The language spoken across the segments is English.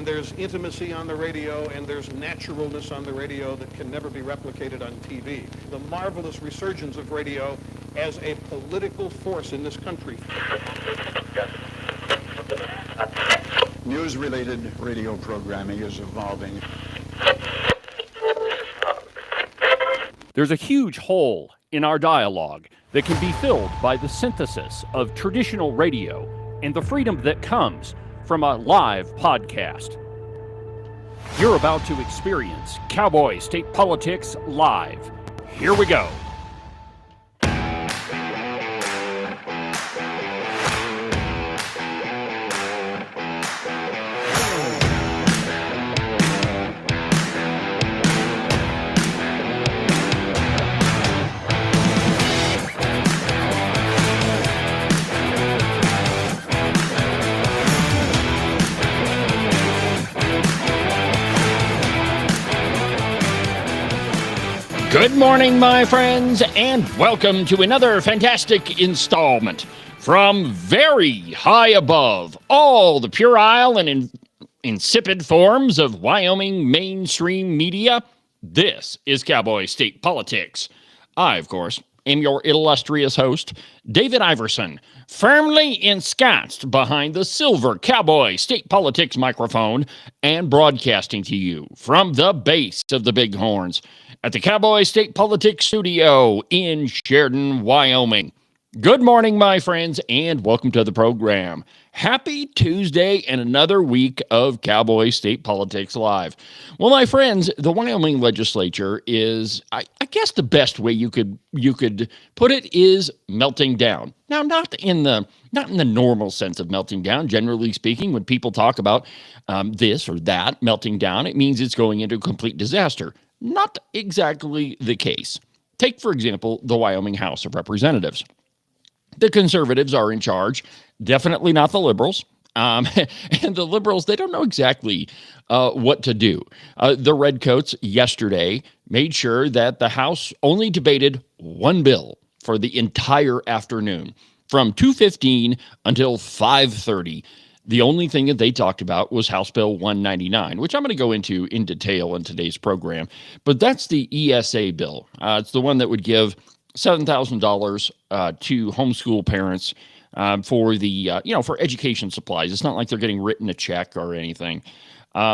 there's intimacy on the radio, and there's naturalness on the radio that can never be replicated on TV. The marvelous resurgence of radio as a political force in this country. News-related radio programming is evolving. There's a huge hole in our dialogue that can be filled by the synthesis of traditional radio and the freedom that comes from a live podcast. You're about to experience Cowboy State Politics live. Here we go. Good morning, my friends, and welcome to another fantastic installment from very high above all the puerile and insipid forms of Wyoming mainstream media. This is Cowboy State Politics. I, of course, am your illustrious host, David Iverson, firmly ensconced behind the silver Cowboy State Politics microphone and broadcasting to you from the base of the Bighorns at the Cowboy State Politics Studio in Sheridan, Wyoming. Good morning, my friends, and welcome to the program. Happy Tuesday and another week of Cowboy State Politics Live. Well, my friends, the Wyoming legislature is, I guess the best way you could put it is melting down. Now, not in the normal sense of melting down. Generally speaking, when people talk about this or that melting down, it means it's going into a complete disaster. Not exactly the case. Take, for example, the Wyoming House of Representatives. The conservatives are in charge, definitely not the liberals. And the liberals, they don't know exactly what to do. The redcoats yesterday made sure that the House only debated one bill for the entire afternoon, from 2:15 until 5:30. The only thing that they talked about was House Bill 199, which I'm going to go into in detail in today's program. But that's the ESA bill. It's the one that would give $7,000 to homeschool parents for the for education supplies. It's not like they're getting written a check or anything.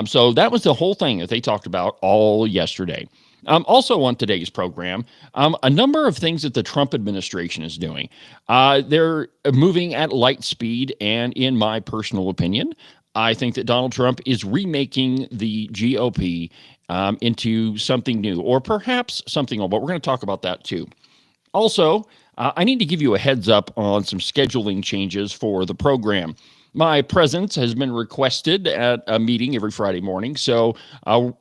So that was the whole thing that they talked about all yesterday. Also on today's program, a number of things that the Trump administration is doing. They're moving at light speed, and in my personal opinion, I think that Donald Trump is remaking the GOP into something new, or perhaps something old, but we're going to talk about that too. Also, I need to give you a heads up on some scheduling changes for the program. My presence has been requested at a meeting every Friday morning, so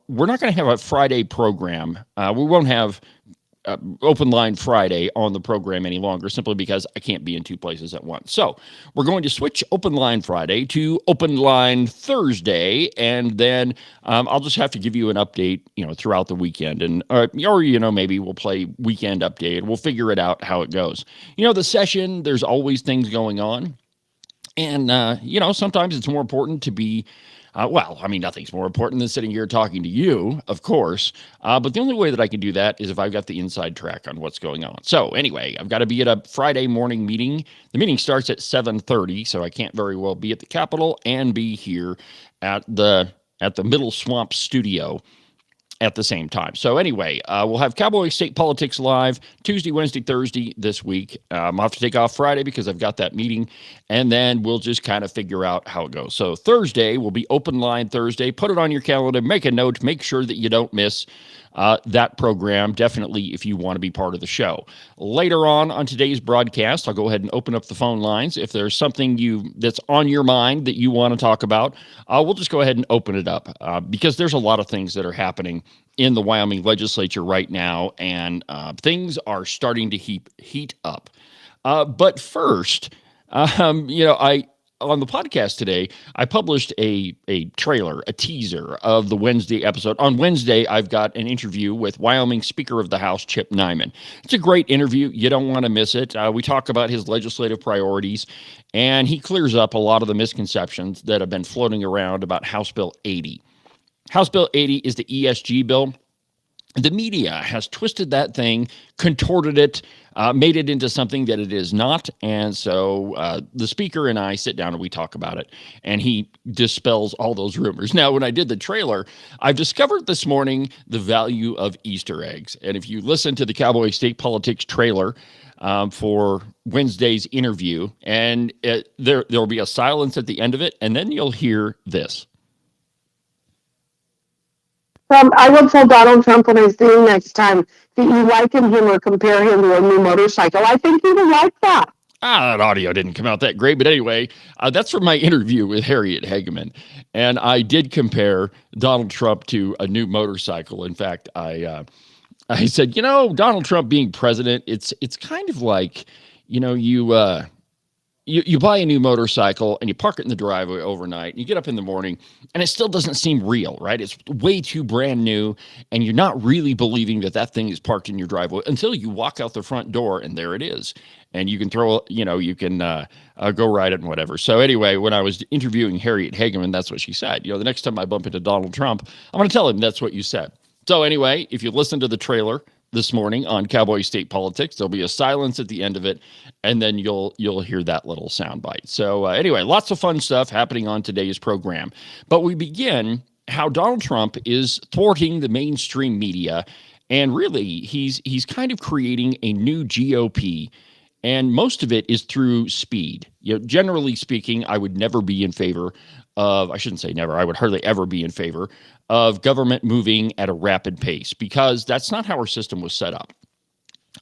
we're not going to have a Friday program. We won't have Open Line Friday on the program any longer, simply because I can't be in two places at once. So we're going to switch Open Line Friday to Open Line Thursday, and then I'll just have to give you an update, throughout the weekend, and or maybe we'll play weekend update. We'll figure it out how it goes. The session, there's always things going on. And, sometimes it's more important to be, nothing's more important than sitting here talking to you, of course. But the only way that I can do that is if I've got the inside track on what's going on. So anyway, I've got to be at a Friday morning meeting. The meeting starts at 7:30, so I can't very well be at the Capitol and be here at the Middle Swamp studio at the same time. So anyway, we'll have Cowboy State Politics Live Tuesday, Wednesday, Thursday this week. I'll have to take off Friday because I've got that meeting, and then we'll just kind of figure out how it goes. So Thursday will be Open Line Thursday. Put it on your calendar. Make a note. Make sure that you don't miss that program, definitely, if you want to be part of the show. Later on today's broadcast, I'll go ahead and open up the phone lines. If there's something that's on your mind that you want to talk about, we'll just go ahead and open it up because there's a lot of things that are happening in the Wyoming legislature right now, and things are starting to heat up. But first, on the podcast today, I published a trailer, a teaser of the Wednesday episode. On Wednesday, I've got an interview with Wyoming Speaker of the House, Chip Nyman. It's a great interview. You don't want to miss it. We talk about his legislative priorities, and he clears up a lot of the misconceptions that have been floating around about House Bill 80. House Bill 80 is the ESG bill. The media has twisted that thing, contorted it, made it into something that it is not. And so the speaker and I sit down and we talk about it, and he dispels all those rumors. Now, when I did the trailer, I've discovered this morning the value of Easter eggs. And if you listen to the Cowboy State Politics trailer for Wednesday's interview, and there'll be a silence at the end of it, and then you'll hear this. I will tell Donald Trump when I see him next time that you liken him or compare him to a new motorcycle. I think he would like that. That audio didn't come out that great. But anyway, that's from my interview with Harriet Hageman. And I did compare Donald Trump to a new motorcycle. In fact, I said, Donald Trump being president, it's kind of like, you buy a new motorcycle and you park it in the driveway overnight, and you get up in the morning and it still doesn't seem real, right? It's way too brand new, and you're not really believing that thing is parked in your driveway until you walk out the front door and there it is. And you can go ride it and whatever. So anyway, when I was interviewing Harriet Hageman, that's what she said. The next time I bump into Donald Trump, I'm going to tell him that's what you said. So anyway, if you listen to the trailer this morning on Cowboy State Politics, there'll be a silence at the end of it, and then you'll hear that little soundbite. So anyway, lots of fun stuff happening on today's program. But we begin how Donald Trump is thwarting the mainstream media, and really he's kind of creating a new GOP. And most of it is through speed. Generally speaking, I would never be in favor of, I shouldn't say never, I would hardly ever be in favor of government moving at a rapid pace, because that's not how our system was set up.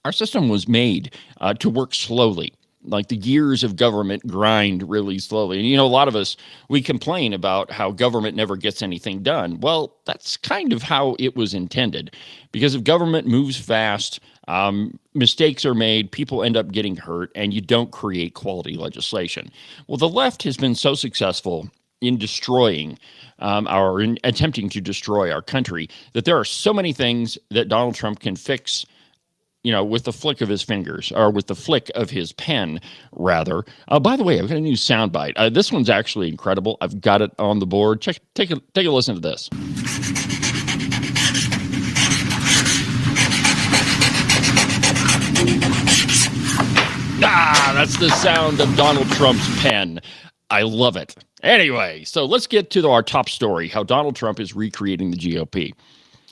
Our system was made to work slowly. Like the gears of government grind really slowly. And, a lot of us, we complain about how government never gets anything done. Well, that's kind of how it was intended, because if government moves fast, mistakes are made, people end up getting hurt, and you don't create quality legislation. Well, the left has been so successful in destroying in attempting to destroy our country that there are so many things that Donald Trump can fix, with the flick of his fingers, or with the flick of his pen, rather. By the way, I've got a new soundbite. This one's actually incredible. I've got it on the board. Take a listen to this. That's the sound of Donald Trump's pen. I love it. Anyway, so let's get to our top story, how Donald Trump is recreating the GOP.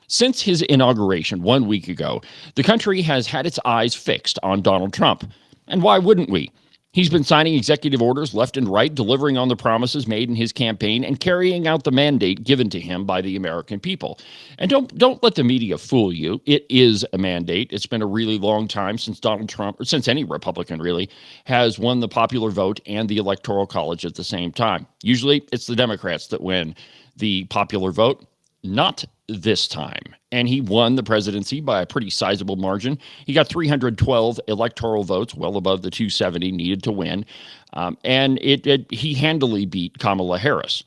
Since his inauguration 1 week ago, the country has had its eyes fixed on Donald Trump. And why wouldn't we? He's been signing executive orders left and right, delivering on the promises made in his campaign and carrying out the mandate given to him by the American people. And don't let the media fool you. It is a mandate. It's been a really long time since Donald Trump, or since any Republican really, has won the popular vote and the Electoral College at the same time. Usually it's the Democrats that win the popular vote. Not this time. And he won the presidency by a pretty sizable margin. He got 312 electoral votes, well above the 270 needed to win. And he handily beat Kamala Harris.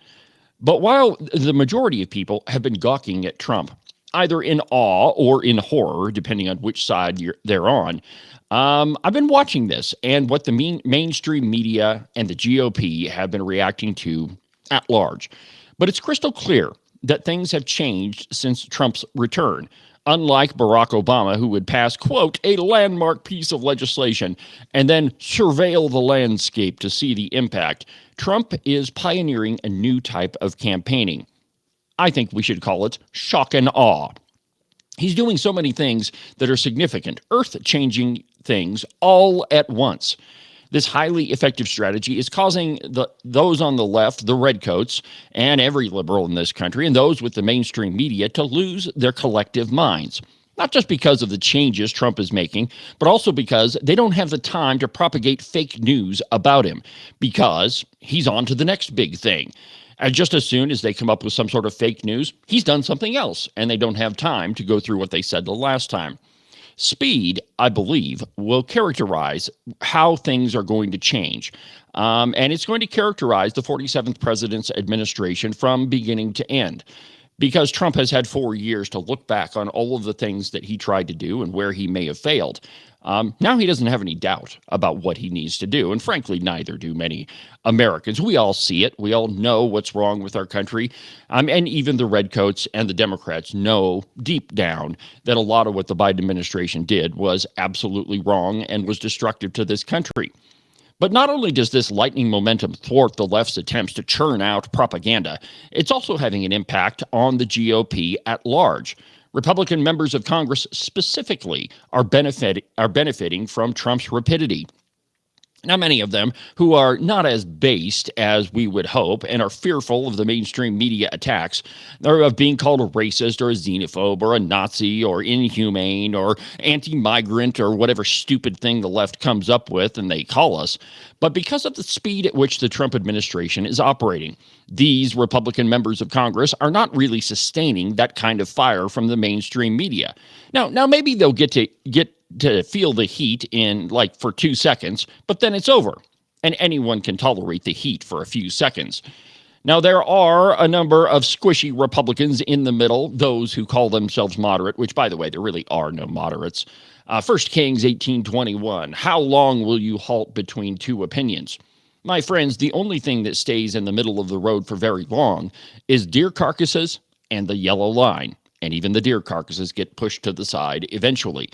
But while the majority of people have been gawking at Trump, either in awe or in horror, depending on which side they're on, I've been watching this and what the mainstream media and the GOP have been reacting to at large. But it's crystal clear that things have changed since Trump's return. Unlike Barack Obama, who would pass, quote, a landmark piece of legislation and then surveil the landscape to see the impact, Trump is pioneering a new type of campaigning. I think we should call it shock and awe. He's doing so many things that are significant, earth-changing things all at once. This highly effective strategy is causing those on the left, the redcoats, and every liberal in this country, and those with the mainstream media to lose their collective minds. Not just because of the changes Trump is making, but also because they don't have the time to propagate fake news about him, because he's on to the next big thing. And just as soon as they come up with some sort of fake news, he's done something else, and they don't have time to go through what they said the last time. Speed, I believe, will characterize how things are going to change. And it's going to characterize the 47th president's administration from beginning to end, because Trump has had 4 years to look back on all of the things that he tried to do and where he may have failed. Now he doesn't have any doubt about what he needs to do. And frankly, neither do many Americans. We all see it. We all know what's wrong with our country. And even the redcoats and the Democrats know deep down that a lot of what the Biden administration did was absolutely wrong and was destructive to this country. But not only does this lightning momentum thwart the left's attempts to churn out propaganda, it's also having an impact on the GOP at large. Republican members of Congress specifically are benefiting from Trump's rapidity. Now, many of them who are not as based as we would hope and are fearful of the mainstream media attacks, or of being called a racist or a xenophobe or a Nazi or inhumane or anti-migrant or whatever stupid thing the left comes up with and they call us. But because of the speed at which the Trump administration is operating, these Republican members of Congress are not really sustaining that kind of fire from the mainstream media. Now maybe they'll get to feel the heat in for 2 seconds, but then it's over. And anyone can tolerate the heat for a few seconds. Now, there are a number of squishy Republicans in the middle, those who call themselves moderate, which, by the way, there really are no moderates. 1 Kings 18:21, how long will you halt between two opinions? My friends, the only thing that stays in the middle of the road for very long is deer carcasses and the yellow line. And even the deer carcasses get pushed to the side eventually.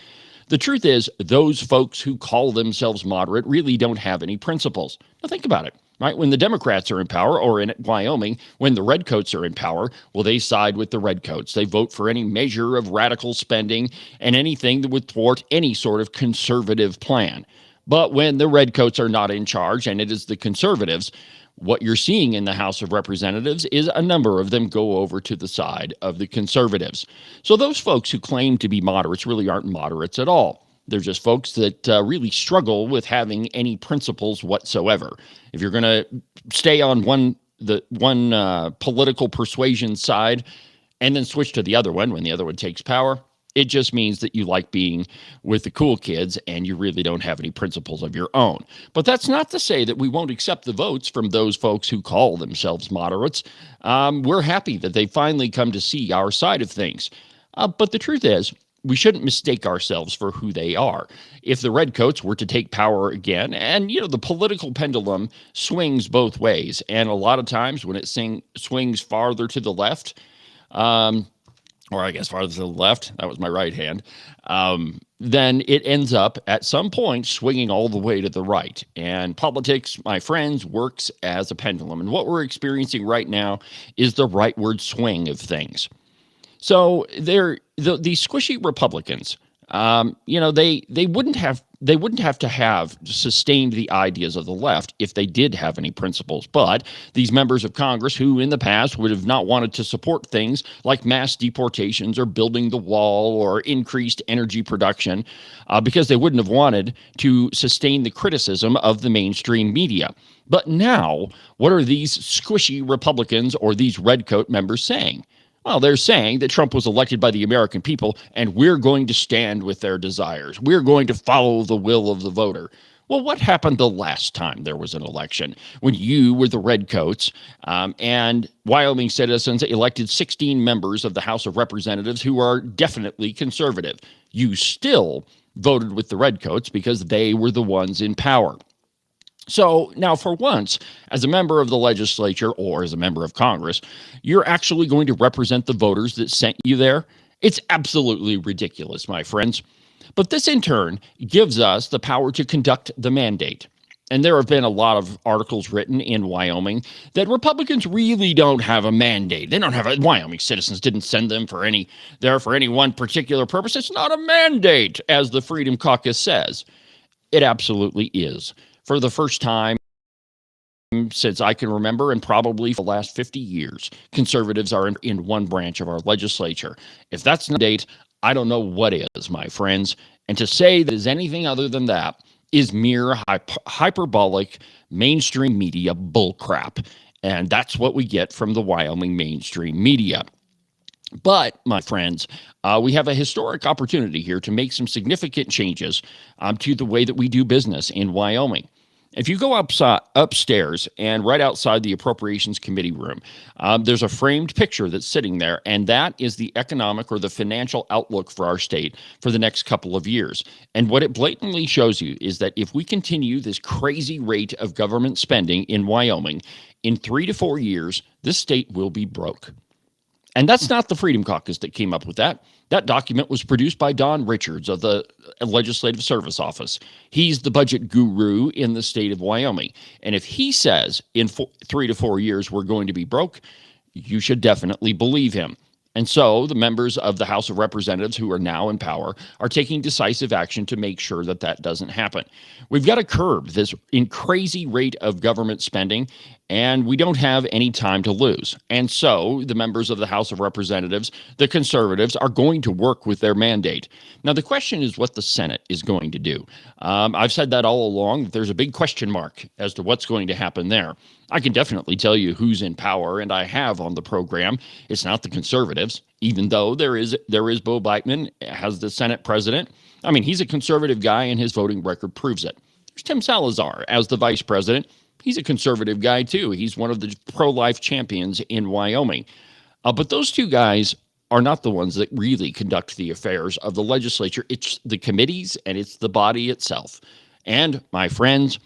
The truth is, those folks who call themselves moderate really don't have any principles. Now think about it, right? When the Democrats are in power, or in Wyoming, when the redcoats are in power, well, they side with the redcoats. They vote for any measure of radical spending and anything that would thwart any sort of conservative plan. But when the redcoats are not in charge and it is the conservatives, what you're seeing in the House of Representatives is a number of them go over to the side of the conservatives. So those folks who claim to be moderates really aren't moderates at all. They're just folks that really struggle with having any principles whatsoever. If you're going to stay on one political persuasion side and then switch to the other one when the other one takes power, it just means that you like being with the cool kids and you really don't have any principles of your own. But that's not to say that we won't accept the votes from those folks who call themselves moderates. We're happy that they finally come to see our side of things. But the truth is, we shouldn't mistake ourselves for who they are. If the redcoats were to take power again, and the political pendulum swings both ways, and a lot of times when it swings farther to the left, or I guess farther to the left, that was my right hand, then it ends up at some point swinging all the way to the right. And politics, my friends, works as a pendulum. And what we're experiencing right now is the rightward swing of things. So these squishy Republicans, they wouldn't have to have sustained the ideas of the left if they did have any principles. But these members of Congress who in the past would have not wanted to support things like mass deportations or building the wall or increased energy production because they wouldn't have wanted to sustain the criticism of the mainstream media. But now, what are these squishy Republicans or these redcoat members saying? Well, they're saying that Trump was elected by the American people, and we're going to stand with their desires. We're going to follow the will of the voter. Well, what happened the last time there was an election when you were the redcoats and Wyoming citizens elected 16 members of the House of Representatives who are definitely conservative? You still voted with the redcoats because they were the ones in power. So now, for once, as a member of the legislature or as a member of Congress, you're actually going to represent the voters that sent you there. It's absolutely ridiculous, my friends. But this, in turn, gives us the power to conduct the mandate. And there have been a lot of articles written in Wyoming that Republicans really don't have a mandate. They don't have Wyoming citizens didn't send them for any one particular purpose. It's not a mandate, as the Freedom Caucus says. It absolutely is. For the first time since I can remember, and probably for the last 50 years, conservatives are in one branch of our legislature. If that's not a date, I don't know what is, my friends. And to say that is anything other than that is mere hyperbolic mainstream media bullcrap. And that's what we get from the Wyoming mainstream media. But, my friends, we have a historic opportunity here to make some significant changes to the way that we do business in Wyoming. If you go upstairs and right outside the Appropriations Committee room, there's a framed picture that's sitting there, and that is the economic or the financial outlook for our state for the next couple of years. And what it blatantly shows you is that if we continue this crazy rate of government spending in Wyoming, in 3 to 4 years, this state will be broke. And that's not the Freedom Caucus that came up with that. That document was produced by Don Richards of the Legislative Service Office. He's the budget guru in the state of Wyoming. And if he says in 3 to 4 years we're going to be broke, you should definitely believe him. And so the members of the House of Representatives who are now in power are taking decisive action to make sure that that doesn't happen. We've got to curb this crazy rate of government spending, and we don't have any time to lose. And so the members of the House of Representatives, the conservatives, are going to work with their mandate. Now, the question is what the Senate is going to do. I've said that all along. There's a big question mark as to what's going to happen there. I can definitely tell you who's in power, and I have on the program. It's not the conservatives, even though there is Bo Biteman as the Senate president. I mean, he's a conservative guy, and his voting record proves it. There's Tim Salazar as the vice president. He's a conservative guy, too. He's one of the pro-life champions in Wyoming. But those two guys are not the ones that really conduct the affairs of the legislature. It's the committees, and it's the body itself. And, my friends,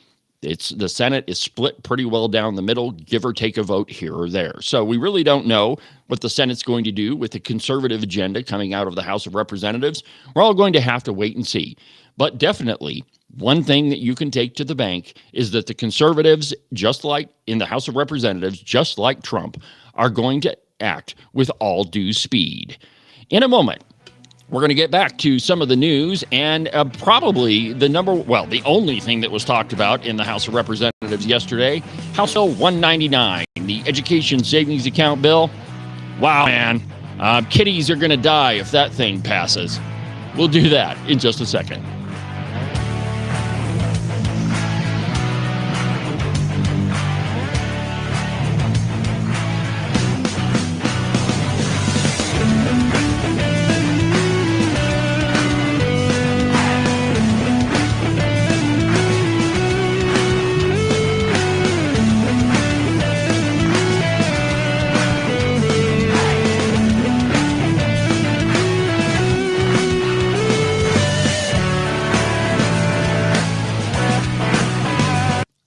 the Senate is split pretty well down the middle, give or take a vote here or there. So we really don't know what the Senate's going to do with the conservative agenda coming out of the House of Representatives. We're all going to have to wait and see. But definitely, one thing that you can take to the bank is that the conservatives, just like in the House of Representatives, just like Trump, are going to act with all due speed. In a moment, we're going to get back to some of the news and probably the only thing that was talked about in the House of Representatives yesterday, House Bill 199, the Education Savings Account bill. Wow, man, kiddies are going to die if that thing passes. We'll do that in just a second.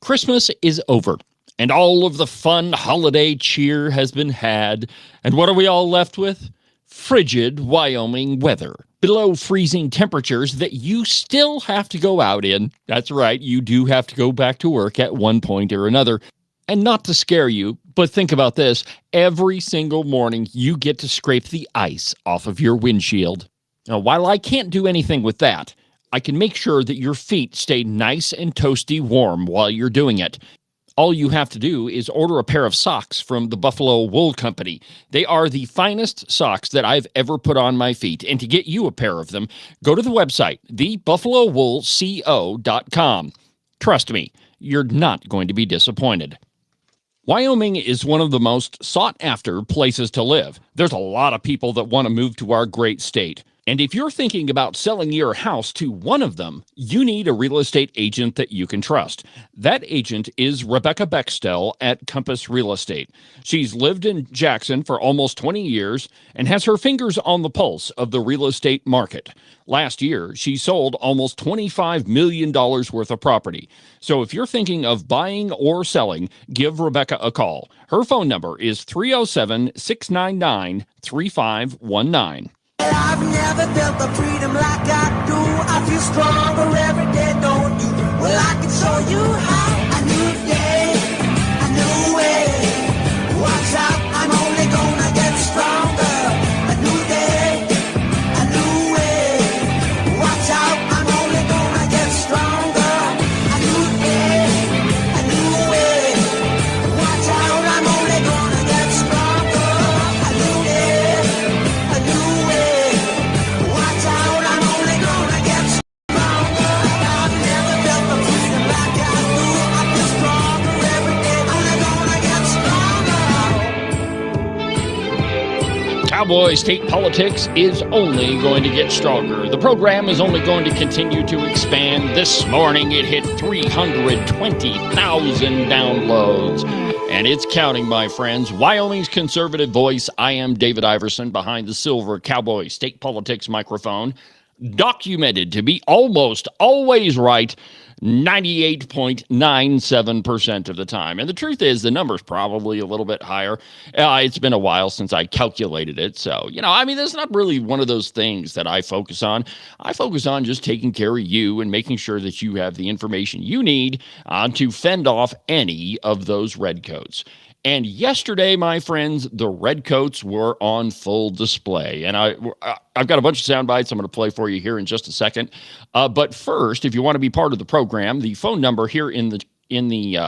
Christmas is over, and all of the fun holiday cheer has been had. And what are we all left with? Frigid Wyoming weather. Below freezing temperatures that you still have to go out in. That's right, you do have to go back to work at one point or another. And not to scare you, but think about this. Every single morning, you get to scrape the ice off of your windshield. Now, while I can't do anything with that, I can make sure that your feet stay nice and toasty warm while you're doing it. All you have to do is order a pair of socks from the Buffalo Wool Company. They are the finest socks that I've ever put on my feet. And to get you a pair of them, go to the website, thebuffalowoolco.com. Trust me, you're not going to be disappointed. Wyoming is one of the most sought-after places to live. There's a lot of people that want to move to our great state. And if you're thinking about selling your house to one of them, you need a real estate agent that you can trust. That agent is Rebecca Bextel at Compass Real Estate. She's lived in Jackson for almost 20 years and has her fingers on the pulse of the real estate market. Last year, she sold almost $25 million worth of property. So if you're thinking of buying or selling, give Rebecca a call. Her phone number is 307-699-3519. I've never felt the freedom like I do. I feel stronger every day, don't you? Well, I can show you how. A new day, a new way. Watch out, I'm only gonna get stronger. A new day, a new way. Watch out, I'm only gonna get stronger. A new day, a new way. Watch out, I'm only gonna get stronger. A new day, a new way. Watch out, I'm only gonna get stronger. I've Cowboy State Politics is only going to get stronger. The program is only going to continue to expand. This morning it hit 320,000 downloads. And it's counting, my friends. Wyoming's conservative voice. I am David Iverson behind the silver Cowboy State Politics microphone. Documented to be almost always right 98.97% of the time. And the truth is, the number's probably a little bit higher. It's been a while since I calculated it. So, that's not really one of those things that I focus on. I focus on just taking care of you and making sure that you have the information you need to fend off any of those redcoats. And yesterday, my friends, the redcoats were on full display. And I've got a bunch of sound bites I'm going to play for you here in just a second. But first, if you want to be part of the program, the phone number here in the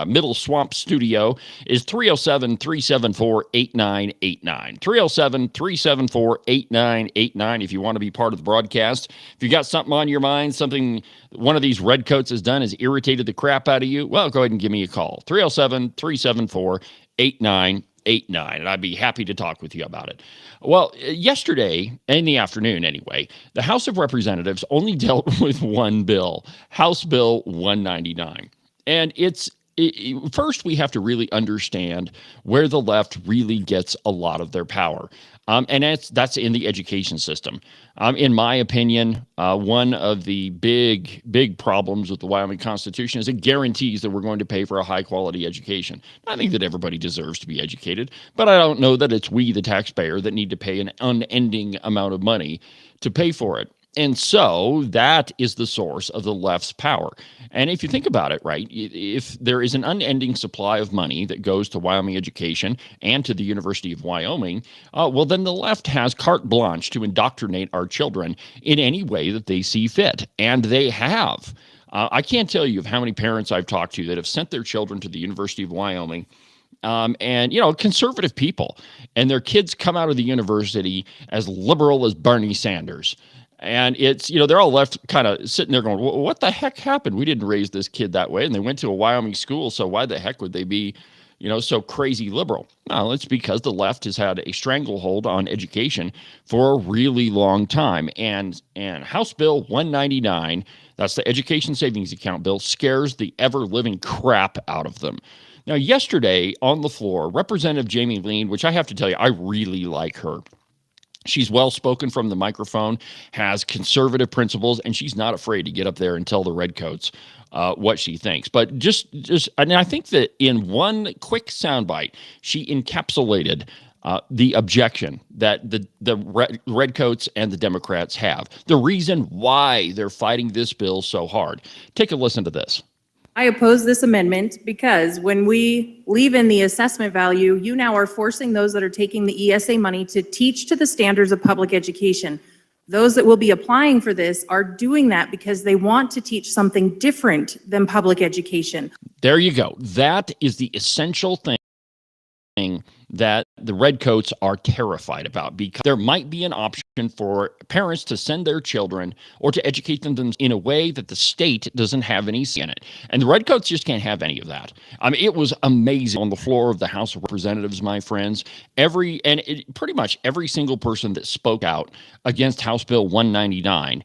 Middle Swamp studio is 307-374-8989. 307-374-8989 if you want to be part of the broadcast. If you got something on your mind, something one of these redcoats has done has irritated the crap out of you, well, go ahead and give me a call. 307-374-8989. And I'd be happy to talk with you about it. Well, yesterday, in the afternoon anyway, the House of Representatives only dealt with one bill, House Bill 199. And first, we have to really understand where the left really gets a lot of their power. And that's in the education system. In my opinion, one of the big problems with the Wyoming Constitution is it guarantees that we're going to pay for a high-quality education. I think that everybody deserves to be educated, but I don't know that it's we, the taxpayer, that need to pay an unending amount of money to pay for it. And so that is the source of the left's power. And if you think about it, right, if there is an unending supply of money that goes to Wyoming education and to the University of Wyoming, well, then the left has carte blanche to indoctrinate our children in any way that they see fit. And they have. I can't tell you of how many parents I've talked to that have sent their children to the University of Wyoming. And conservative people, and their kids come out of the university as liberal as Bernie Sanders. And it's, they're all left kind of sitting there going, what the heck happened? We didn't raise this kid that way. And they went to a Wyoming school. So why the heck would they be, so crazy liberal? Well, it's because the left has had a stranglehold on education for a really long time. And House Bill 199, that's the Education Savings Account bill, scares the ever-living crap out of them. Now, yesterday on the floor, Representative Jamie Lean, which I have to tell you, I really like her. She's well-spoken from the microphone, has conservative principles, and she's not afraid to get up there and tell the redcoats what she thinks. But and I think that in one quick soundbite, she encapsulated the objection that the redcoats and the Democrats have, the reason why they're fighting this bill so hard. Take a listen to this. I oppose this amendment because when we leave in the assessment value, you now are forcing those that are taking the ESA money to teach to the standards of public education. Those that will be applying for this are doing that because they want to teach something different than public education. There you go. That is the essential thing that the redcoats are terrified about, because there might be an option for parents to send their children or to educate them in a way that the state doesn't have any say in it. And the redcoats just can't have any of that. It was amazing on the floor of the House of Representatives, my friends. Pretty much every single person that spoke out against House Bill 199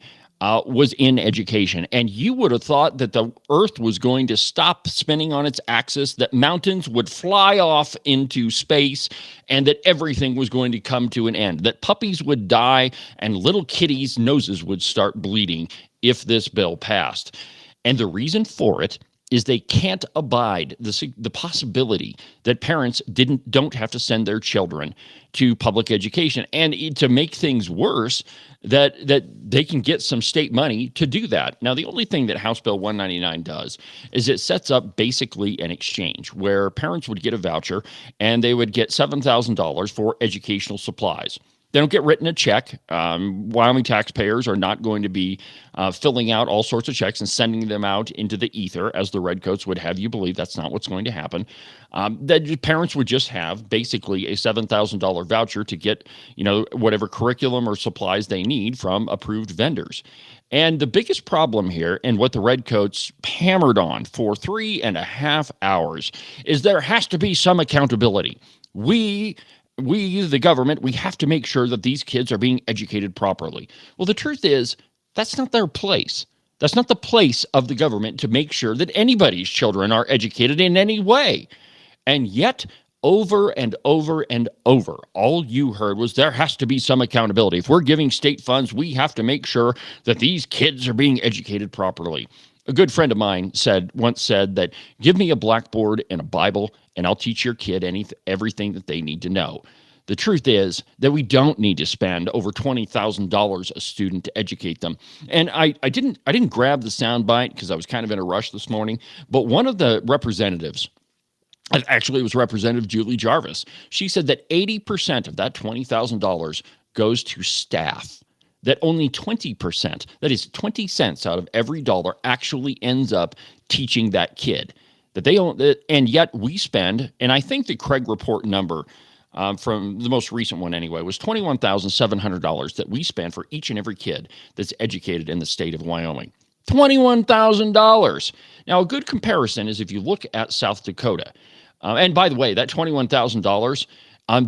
was in education. And you would have thought that the earth was going to stop spinning on its axis, that mountains would fly off into space, and that everything was going to come to an end, that puppies would die and little kitties' noses would start bleeding if this bill passed. And the reason for it is they can't abide the possibility that parents don't have to send their children to public education. And to make things worse, that they can get some state money to do that. Now, the only thing that House Bill 199 does is it sets up basically an exchange where parents would get a voucher and they would get $7,000 for educational supplies. They don't get written a check. Wyoming taxpayers are not going to be filling out all sorts of checks and sending them out into the ether, as the redcoats would have you believe. That's not what's going to happen. That parents would just have basically a $7,000 voucher to get, whatever curriculum or supplies they need from approved vendors. And the biggest problem here, and what the redcoats hammered on for 3.5 hours, is there has to be some accountability. We we, the government, we have to make sure that these kids are being educated properly. Well, the truth is, that's not their place. That's not the place of the government to make sure that anybody's children are educated in any way. And yet, over and over and over, all you heard was there has to be some accountability. If we're giving state funds, we have to make sure that these kids are being educated properly. A good friend of mine once said that, give me a blackboard and a Bible, and I'll teach your kid everything that they need to know. The truth is that we don't need to spend over $20,000 a student to educate them. And I didn't grab the soundbite because I was kind of in a rush this morning, but one of the representatives, actually, it was Representative Julie Jarvis. She said that 80% of that $20,000 goes to staff, that only 20%, that is 20 cents out of every dollar, actually ends up teaching that kid. And yet we spend, and I think the Craig report number from the most recent one anyway, was $21,700 that we spend for each and every kid that's educated in the state of Wyoming. $21,000. Now, a good comparison is if you look at South Dakota. And by the way, that $21,000,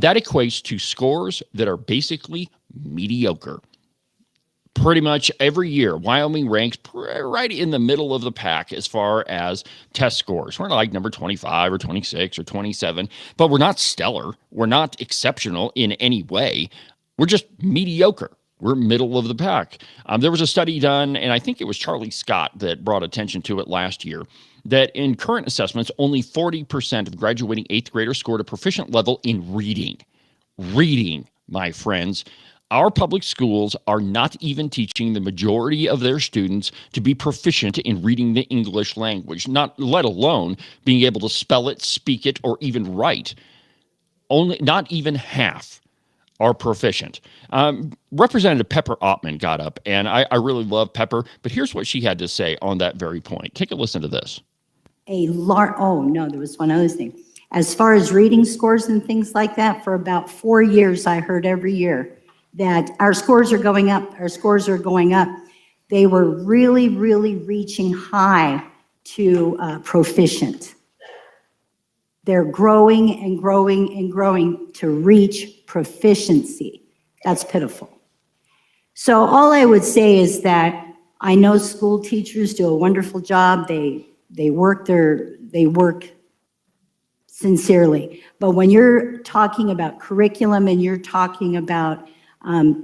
that equates to scores that are basically mediocre. Pretty much every year, Wyoming ranks right in the middle of the pack as far as test scores. We're not like number 25 or 26 or 27, but we're not stellar. We're not exceptional in any way. We're just mediocre. We're middle of the pack. There was a study done, and I think it was Charlie Scott that brought attention to it last year, that in current assessments, only 40% of graduating eighth graders scored a proficient level in reading. Reading, my friends. Our public schools are not even teaching the majority of their students to be proficient in reading the English language, let alone being able to spell it, speak it, or even write. Not even half are proficient. Representative Pepper Ottman got up, and I really love Pepper, but here's what she had to say on that very point. Take a listen to this. There was one other thing. As far as reading scores and things like that, for about 4 years, I heard every year that our scores are going up, our scores are going up. They were really, really reaching high to proficient. They're growing and growing and growing to reach proficiency. That's pitiful. So all I would say is that I know school teachers do a wonderful job. They work sincerely. But when you're talking about curriculum and you're talking about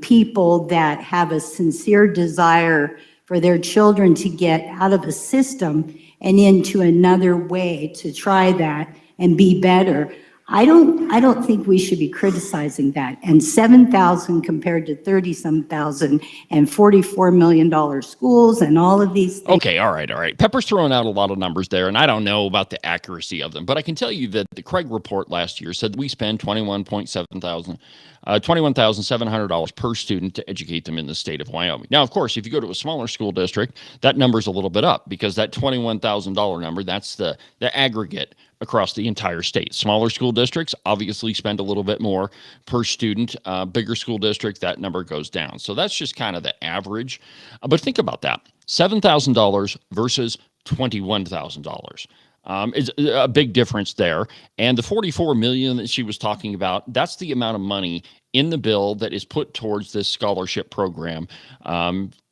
people that have a sincere desire for their children to get out of a system and into another way to try that and be better, I don't think we should be criticizing that. And 7,000 compared to 30-some thousand and $44 million schools and all of these things. Okay, all right. Pepper's throwing out a lot of numbers there, and I don't know about the accuracy of them, but I can tell you that the Craig report last year said we spend $21,700 per student to educate them in the state of Wyoming. Now, of course, if you go to a smaller school district, that number's a little bit up because that $21,000 number, that's the aggregate across the entire state. Smaller school districts obviously spend a little bit more per student. Bigger school district, that number goes down. So that's just kind of the average. But think about that. $7,000 versus $21,000. Is a big difference there. And the $44 million that she was talking about, that's the amount of money in the bill that is put towards this scholarship program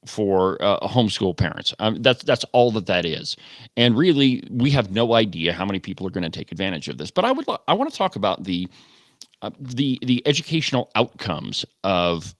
for homeschool parents. That's all that is. And really, we have no idea how many people are going to take advantage of this. But I want to talk about the educational outcomes of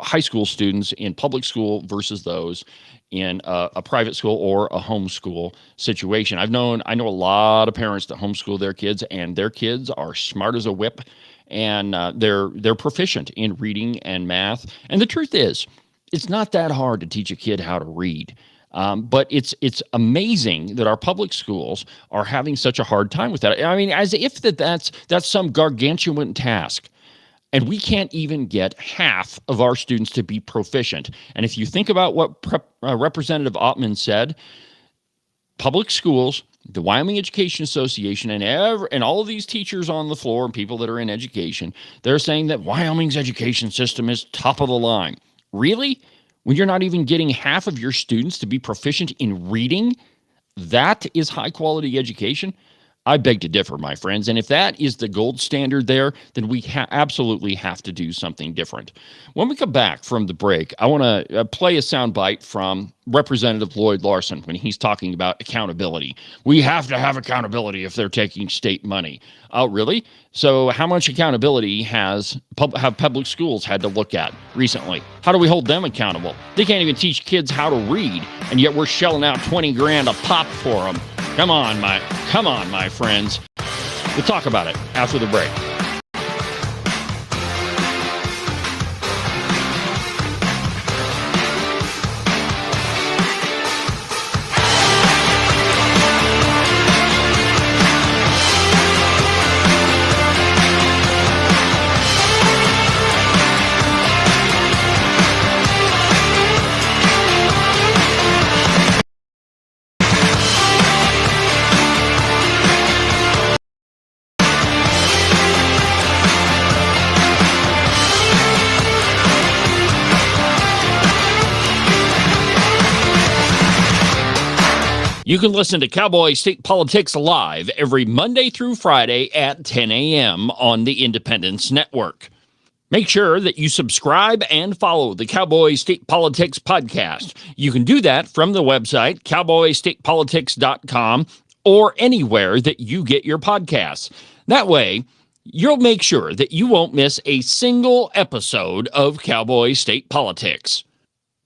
high school students in public school versus those in a private school or a homeschool situation. I know a lot of parents that homeschool their kids, and their kids are smart as a whip, and they're proficient in reading and math. And the truth is, it's not that hard to teach a kid how to read. But it's amazing that our public schools are having such a hard time with that. I mean, as if that's some gargantuan task. And we can't even get half of our students to be proficient. And if you think about what Representative Ottman said, public schools, the Wyoming Education Association, and all of these teachers on the floor and people that are in education, they're saying that Wyoming's education system is top of the line. Really? When you're not even getting half of your students to be proficient in reading, that is high quality education? I beg to differ, my friends. And if that is the gold standard there, then we absolutely have to do something different. When we come back from the break, I want to play a soundbite from Representative Lloyd Larson when he's talking about accountability. We have to have accountability if they're taking state money. Oh, really? So how much accountability have public schools had to look at recently? How do we hold them accountable? They can't even teach kids how to read, and yet we're shelling out 20 grand a pop for them. Come on, my friends. We'll talk about it after the break. You can listen to Cowboy State Politics live every Monday through Friday at 10 a.m. on the Independence Network. Make sure that you subscribe and follow the Cowboy State Politics podcast. You can do that from the website, cowboystatepolitics.com, or anywhere that you get your podcasts. That way, you'll make sure that you won't miss a single episode of Cowboy State Politics.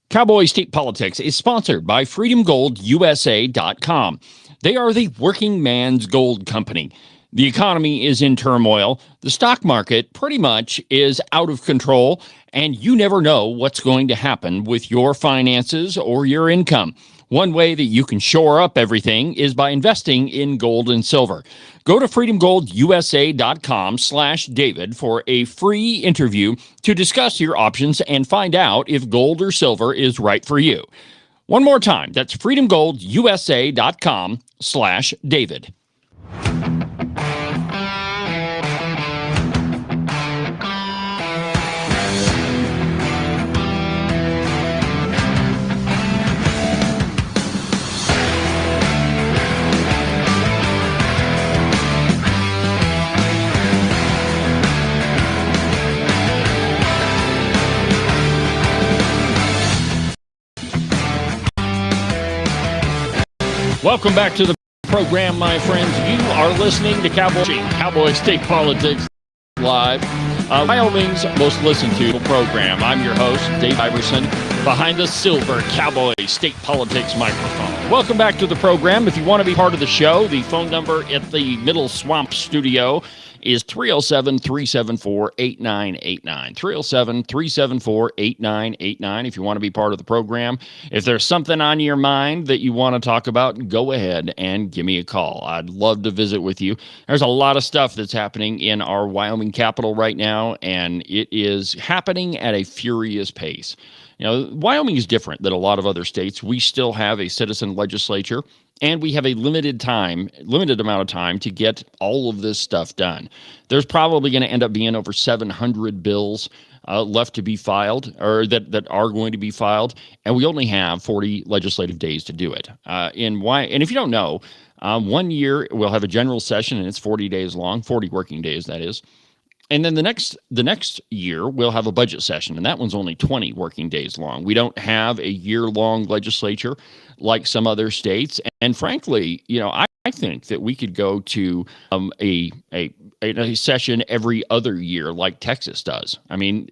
Cowboy State Politics is sponsored by FreedomGoldUSA.com. They are the working man's gold company. The economy is in turmoil. The stock market pretty much is out of control, and you never know what's going to happen with your finances or your income. One way that you can shore up everything is by investing in gold and silver. Go to freedomgoldusa.com/David for a free interview to discuss your options and find out if gold or silver is right for you. One more time, that's freedomgoldusa.com/David. Welcome back to the program, my friends. You are listening to Cowboy State Politics Live, Wyoming's most listened to program. I'm your host, Dave Iverson, behind the silver Cowboy State Politics microphone. Welcome back to the program. If you want to be part of the show, the phone number at the Middle Swamp Studio is 307-374-8989. 307-374-8989 if you want to be part of the program. If there's something on your mind that you want to talk about, go ahead and give me a call. I'd love to visit with you. There's a lot of stuff that's happening in our Wyoming capital right now, and it is happening at a furious pace. You know, Wyoming is different than a lot of other states. We still have a citizen legislature, and we have a limited amount of time to get all of this stuff done. There's probably going to end up being over 700 bills left to be filed, or that are going to be filed, and we only have 40 legislative days to do it. And if you don't know, 1 year we'll have a general session, and it's 40 days long, 40 working days, that is. And then the next year, we'll have a budget session, and that one's only 20 working days long. We don't have a year-long legislature like some other states. And frankly, you know, I think that we could go to a session every other year like Texas does. I mean,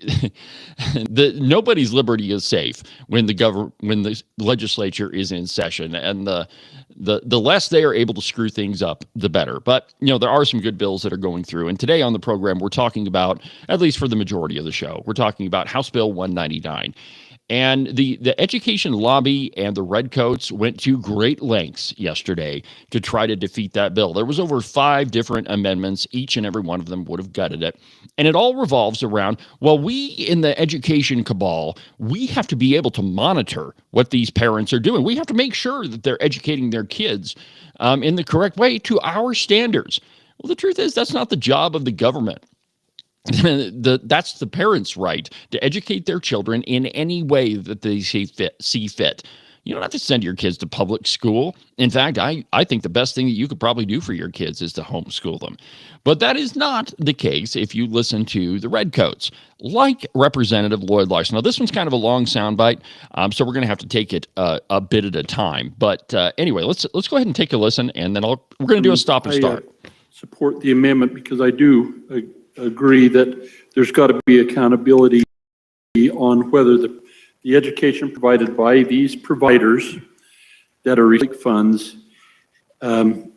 nobody's liberty is safe when the legislature is in session, and the less they are able to screw things up, the better. But, you know, there are some good bills that are going through. And today on the program, we're talking about, at least for the majority of the show, we're talking about House Bill 199. And the education lobby and the Redcoats went to great lengths yesterday to try to defeat that bill. There was over 5 different amendments. Each and every one of them would have gutted it. And it all revolves around, well, we in the education cabal, we have to be able to monitor what these parents are doing. We have to make sure that they're educating their kids in the correct way to our standards. Well, the truth is that's not the job of the government. That's the parents' right to educate their children in any way that they see fit. You don't have to send your kids to public school. In fact, I think the best thing that you could probably do for your kids is to homeschool them. But that is not the case if you listen to the Redcoats, like Representative Lloyd Larson. Now, this one's kind of a long soundbite, so we're going to have to take it a bit at a time. But anyway, let's go ahead and take a listen, and then we're going to do a stop and start. I support the amendment because I do agree that there's got to be accountability on whether the education provided by these providers that are receiving funds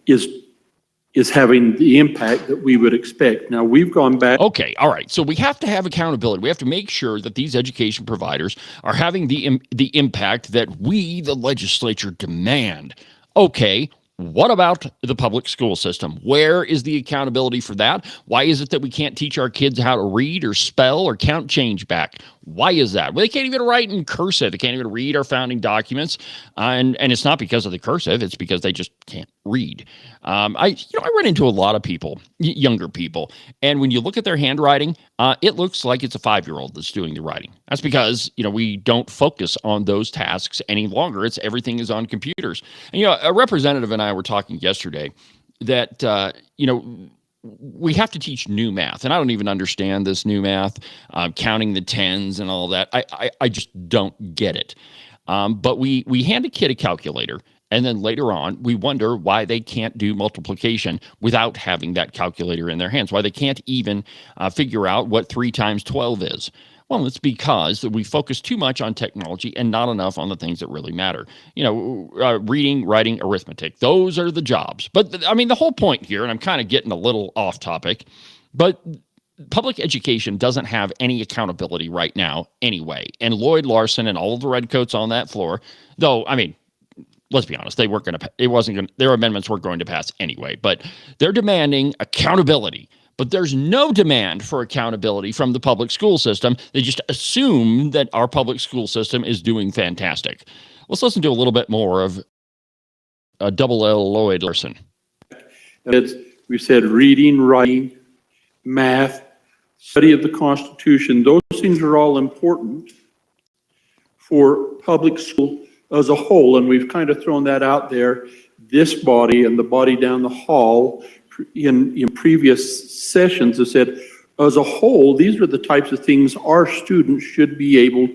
is having the impact that we would expect. Now, we've gone back. Okay, all right. So we have to have accountability. We have to make sure that these education providers are having the impact that we, the legislature, demand. Okay, what about the public school system? Where is the accountability for that? Why is it that we can't teach our kids how to read or spell or count change back? Why is that? Well, they can't even write in cursive. They can't even read our founding documents. And it's not because of the cursive. It's because they just can't read. I run into a lot of people, younger people, and when you look at their handwriting, it looks like it's a 5-year-old that's doing the writing. That's because, we don't focus on those tasks any longer. Everything is on computers. And, a representative and I were talking yesterday that, we have to teach new math, and I don't even understand this new math, counting the tens and all that. I just don't get it. But we hand a kid a calculator, and then later on, we wonder why they can't do multiplication without having that calculator in their hands, why they can't even figure out what 3 times 12 is. Well, it's because we focus too much on technology and not enough on the things that really matter. Reading, writing, arithmetic. Those are the jobs. But, the whole point here, and I'm kind of getting a little off topic, but public education doesn't have any accountability right now anyway. And Lloyd Larson and all of the Redcoats on that floor, though, let's be honest, their amendments weren't going to pass anyway, but they're demanding accountability. But there's no demand for accountability from the public school system. They just assume that our public school system is doing fantastic. Let's listen to a little bit more of Double L Lloyd Larson. We said reading, writing, math, study of the Constitution. Those things are all important for public school as a whole, and we've kind of thrown that out there. This body and the body down the hall in previous sessions have said, as a whole, these are the types of things our students should be able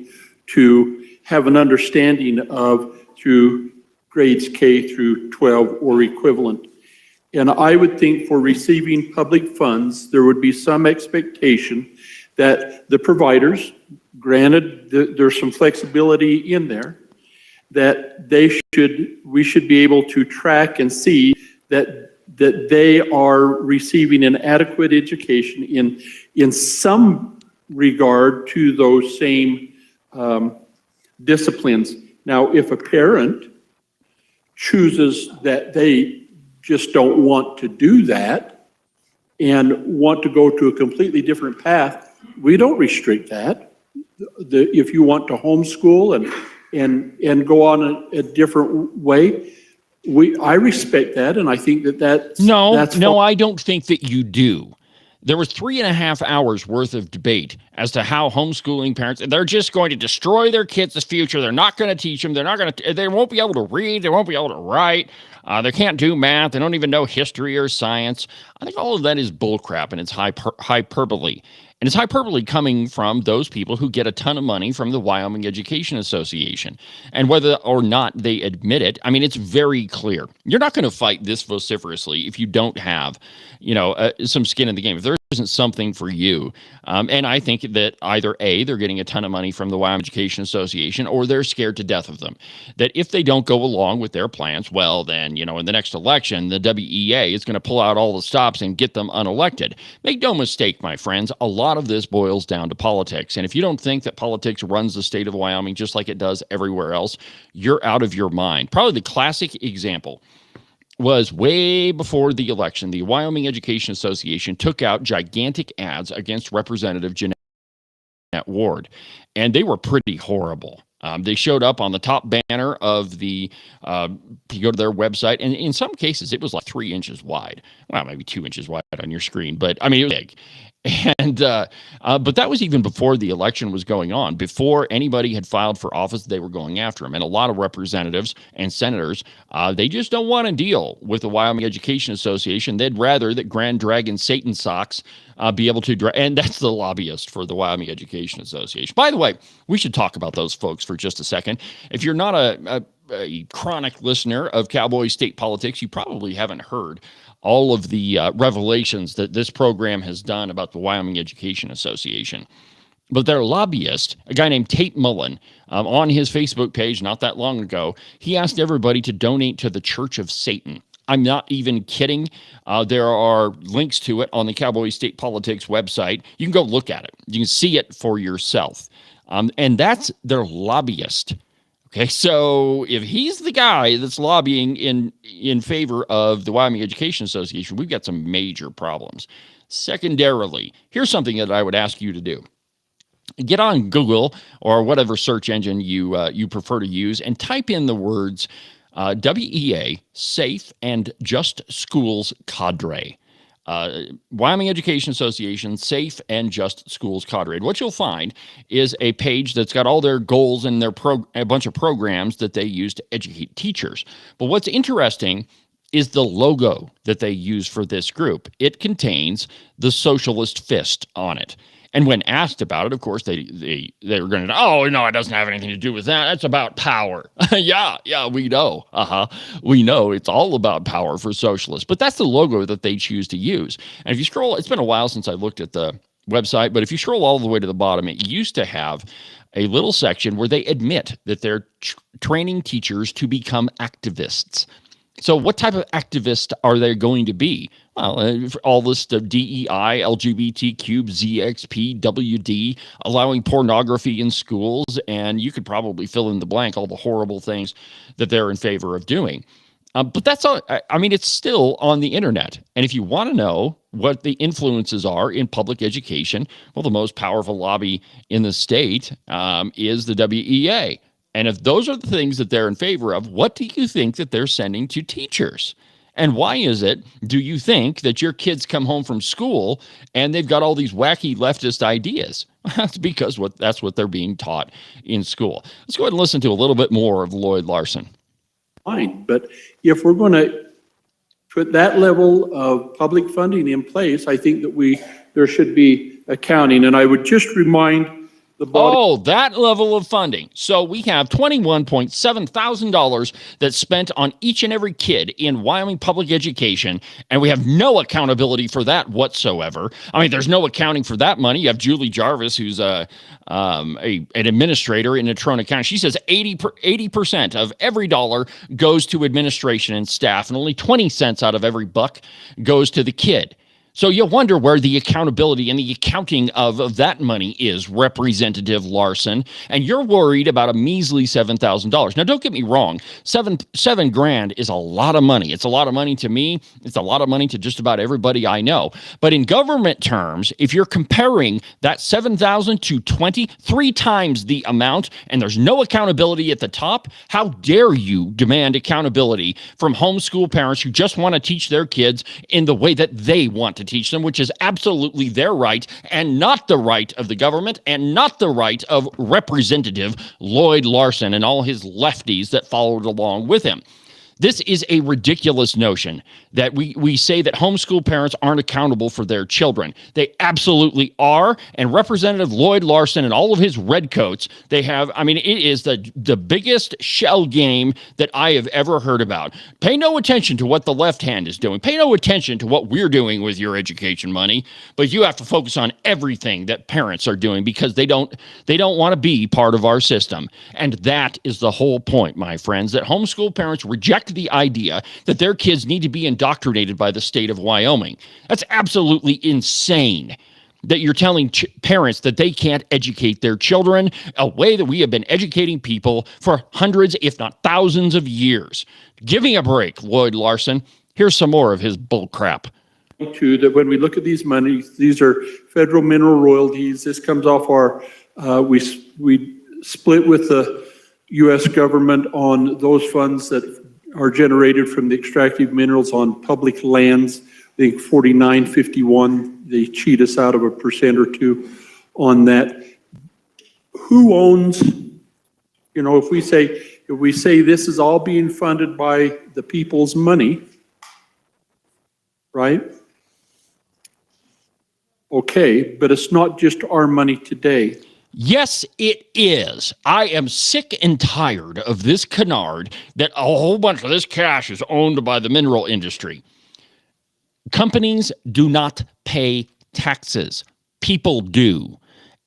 to have an understanding of through grades K through 12 or equivalent. And I would think for receiving public funds, there would be some expectation that the providers, granted there's some flexibility in there, that we should be able to track and see that they are receiving an adequate education in some regard to those same disciplines. Now, if a parent chooses that they just don't want to do that and want to go to a completely different path, we don't restrict that. If you want to homeschool and go on a different way, I respect that, and I think that's No, I don't think that you do. There was 3.5 hours worth of debate as to how homeschooling parents, they're just going to destroy their kids' future. They're not going to teach them. They won't be able to read. They won't be able to write. They can't do math. They don't even know history or science. I think all of that is bullcrap, and it's hyperbole. And it's hyperbole coming from those people who get a ton of money from the Wyoming Education Association. And whether or not they admit it, it's very clear. You're not going to fight this vociferously if you don't have, some skin in the game. If there isn't something for you. And I think that either A, they're getting a ton of money from the Wyoming Education Association, or they're scared to death of them. That if they don't go along with their plans, well, then, in the next election, the WEA is going to pull out all the stops and get them unelected. Make no mistake, my friends, a lot of this boils down to politics. And if you don't think that politics runs the state of Wyoming just like it does everywhere else, you're out of your mind. Probably the classic example was way before the election. The Wyoming Education Association took out gigantic ads against Representative Jeanette Ward, and they were pretty horrible. They showed up on the top banner of the, you go to their website, and in some cases, it was like 3 inches wide. Well, maybe 2 inches wide on your screen, but it was big. And but that was even before the election was going on, before anybody had filed for office. They were going after him, and a lot of representatives and senators, they just don't want to deal with the Wyoming Education Association. They'd rather that Grand Dragon Satan Socks be able to, and that's the lobbyist for the Wyoming Education Association. By the way, we should talk about those folks for just a second. If you're not a chronic listener of Cowboy state politics, you probably haven't heard all of the revelations that this program has done about the Wyoming Education Association. But their lobbyist, a guy named Tate Mullen, on his Facebook page not that long ago, he asked everybody to donate to the Church of Satan. I'm not even kidding. There are links to it on the Cowboy State Politics website. You can go look at it. You can see it for yourself. And that's their lobbyist. Okay, so if he's the guy that's lobbying in favor of the Wyoming Education Association, we've got some major problems. Secondarily, here's something that I would ask you to do. Get on Google or whatever search engine you prefer to use and type in the words WEA, Safe and Just Schools Cadre. Wyoming Education Association, Safe and Just Schools Cadre. And what you'll find is a page that's got all their goals and a bunch of programs that they use to educate teachers. But what's interesting is the logo that they use for this group. It contains the socialist fist on it. And when asked about it, of course, they were going to, oh, no, it doesn't have anything to do with that. It's about power. yeah, we know. We know it's all about power for socialists. But that's the logo that they choose to use. And if you scroll, it's been a while since I looked at the website, but if you scroll all the way to the bottom, it used to have a little section where they admit that they're training teachers to become activists. So what type of activist are they going to be? Well, all list of DEI, LGBTQ, ZXP, WD, allowing pornography in schools, and you could probably fill in the blank all the horrible things that they're in favor of doing. But that's all. I mean, it's still on the internet. And if you want to know what the influences are in public education, well, the most powerful lobby in the state is the WEA. And if those are the things that they're in favor of, what do you think that they're sending to teachers? And why is it, do you think, that your kids come home from school and they've got all these wacky leftist ideas? That's because that's what they're being taught in school. Let's go ahead and listen to a little bit more of Lloyd Larson. Fine, but if we're going to put that level of public funding in place, I think that there should be accounting. And I would just remind the body. Oh, that level of funding. So we have $21.7 thousand that's spent on each and every kid in Wyoming public education, and we have no accountability for that whatsoever. I mean, there's no accounting for that money. You have Julie Jarvis, who's an administrator in Natrona County. She says 80% of every dollar goes to administration and staff, and only 20 cents out of every buck goes to the kid. So you wonder where the accountability and the accounting of that money is, Representative Larson. And you're worried about a measly $7,000. Now, don't get me wrong. Seven grand is a lot of money. It's a lot of money to me. It's a lot of money to just about everybody I know. But in government terms, if you're comparing that $7,000 to 23 times the amount, and there's no accountability at the top, how dare you demand accountability from homeschool parents who just want to teach their kids in the way that they want to teach them, which is absolutely their right and not the right of the government and not the right of Representative Lloyd Larson and all his lefties that followed along with him. This is a ridiculous notion that we say that homeschool parents aren't accountable for their children. They absolutely are. And Representative Lloyd Larson and all of his redcoats, they have, I mean, it is the biggest shell game that I have ever heard about. Pay no attention to what the left hand is doing. Pay no attention to what we're doing with your education money, but you have to focus on everything that parents are doing because they don't want to be part of our system. And that is the whole point, my friends, that homeschool parents reject the idea that their kids need to be indoctrinated by the state of Wyoming. That's absolutely insane that you're telling parents that they can't educate their children a way that we have been educating people for hundreds, if not thousands of years. Give me a break, Lloyd Larson. Here's some more of his bull crap. That when we look at these monies, these are federal mineral royalties. This comes off our, we split with the U.S. government on those funds that are generated from the extractive minerals on public lands. I think 4951 they cheat us out of 1% or 2% on that. Who owns, if we say this is all being funded by the people's money, right? Okay, but it's not just our money today. Yes, it is. I am sick and tired of this canard that a whole bunch of this cash is owned by the mineral industry. Companies do not pay taxes. People do.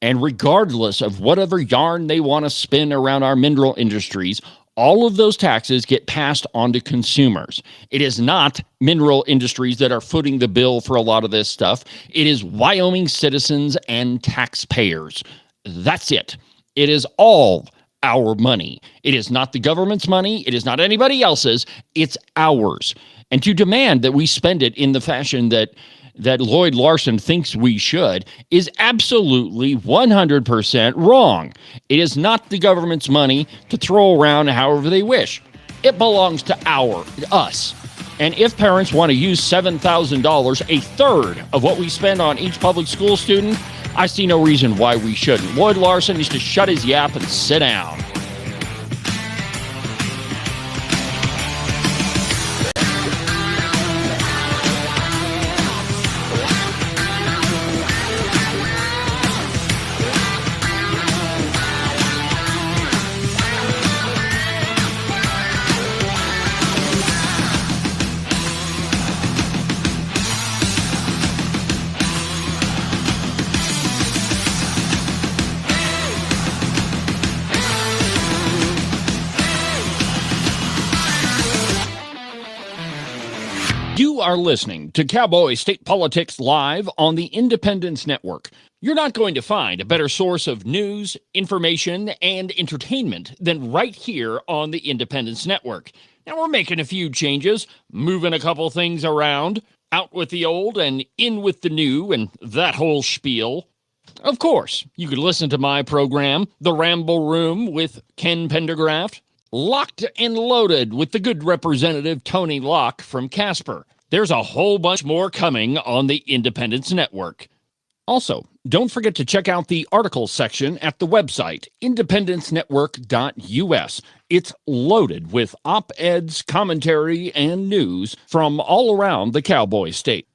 And regardless of whatever yarn they want to spin around our mineral industries, all of those taxes get passed on to consumers. It is not mineral industries that are footing the bill for a lot of this stuff. It is Wyoming citizens and taxpayers. That's it. It is all our money. It is not the government's money. It is not anybody else's. It's ours. And to demand that we spend it in the fashion that Lloyd Larson thinks we should is absolutely 100% wrong. It is not the government's money to throw around however they wish. It belongs to us. And if parents want to use $7,000, a third of what we spend on each public school student, I see no reason why we shouldn't. Lloyd Larson needs to shut his yap and sit down. You are listening to Cowboy State Politics Live on the Independence Network. You're not going to find a better source of news, information, and entertainment than right here on the Independence Network. Now, we're making a few changes, moving a couple things around, out with the old and in with the new, and that whole spiel. Of course, you could listen to my program, The Ramble Room with Ken Pendergraft, Locked and Loaded with the good Representative Tony Locke from Casper. There's a whole bunch more coming on the Independence Network. Also, don't forget to check out the articles section at the website, independencenetwork.us. It's loaded with op-eds, commentary, and news from all around the Cowboy State.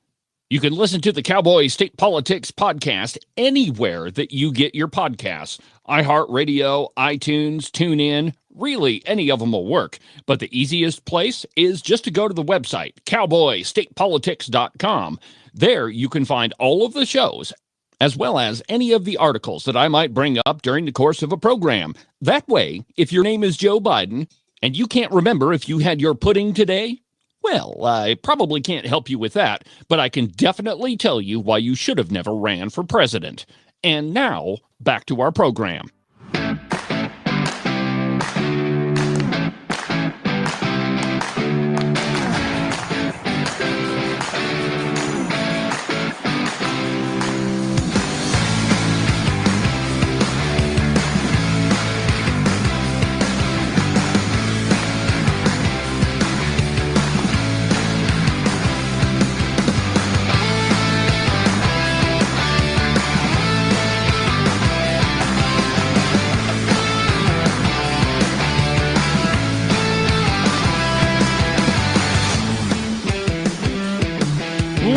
You can listen to the Cowboy State Politics podcast anywhere that you get your podcasts. iHeartRadio, iTunes, TuneIn, really any of them will work. But the easiest place is just to go to the website, cowboystatepolitics.com. There you can find all of the shows, as well as any of the articles that I might bring up during the course of a program. That way, if your name is Joe Biden and you can't remember if you had your pudding today, well, I probably can't help you with that, but I can definitely tell you why you should have never ran for president. And now, back to our program.